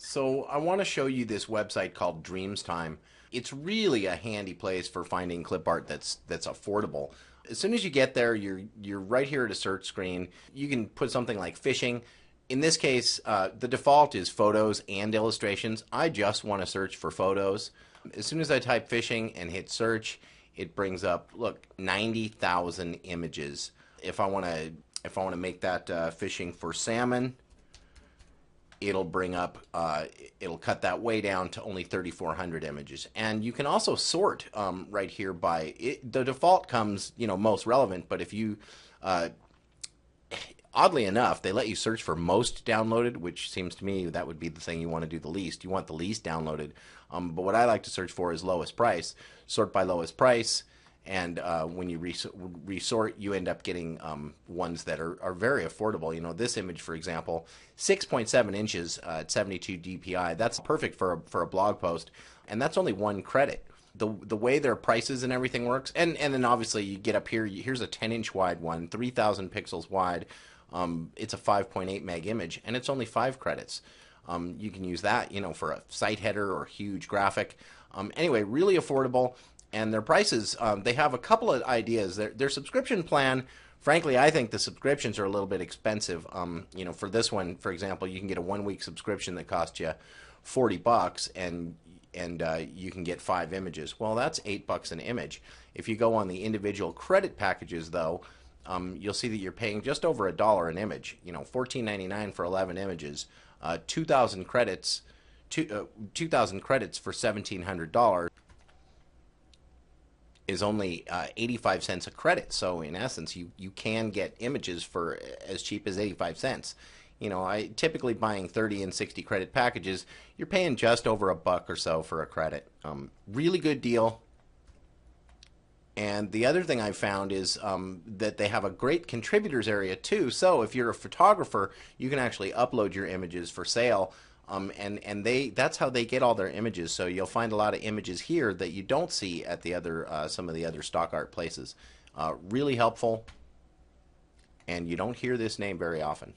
So I want to show you this website called Dreams Time. It's really a handy place for finding clip art that's affordable. As soon as you get there, you're right here at a search screen. You can put something like fishing. In this case, the default is photos and illustrations. I just want to search for photos. As soon as I type fishing and hit search, it brings up, look, 90,000 images. If I want to make that fishing for salmon, it'll bring up, it'll cut that way down to only 3,400 images. And you can also sort right here by, the default comes, most relevant, but if you, oddly enough, they let you search for most downloaded, which seems to me that would be the thing you want to do the least. You want the least downloaded. But what I like to search for is lowest price. Sort by lowest price. And when you resort, you end up getting ones that are very affordable. This image, for example, 6.7 inches at 72 DPI. That's perfect for a blog post, and that's only one credit. The way their prices and everything works, and then obviously you get up here. Here's a 10-inch wide one, 3,000 pixels wide. It's a 5.8 meg image, and it's only 5 credits. You can use that, for a site header or huge graphic. Anyway, really affordable. And their prices, they have a couple of ideas. Their subscription plan, frankly, I think the subscriptions are a little bit expensive. For this one, for example, you can get a 1-week subscription that costs you $40, and you can get 5 images. Well, that's $8 an image. If you go on the individual credit packages, though, you'll see that you're paying just over $1 an image. $14.99 for 11 images, 2,000 credits, 2,000 credits for $1,700. Is only 85 cents a credit. So in essence, you can get images for as cheap as 85 cents. I typically buying 30 and 60 credit packages, you're paying just over $1 or so for a credit. Really good deal. And the other thing I found is that they have a great contributors area too. So if you're a photographer, you can actually upload your images for sale. And that's how they get all their images. So you'll find a lot of images here that you don't see at the other some of the other stock art places. Really helpful, and you don't hear this name very often.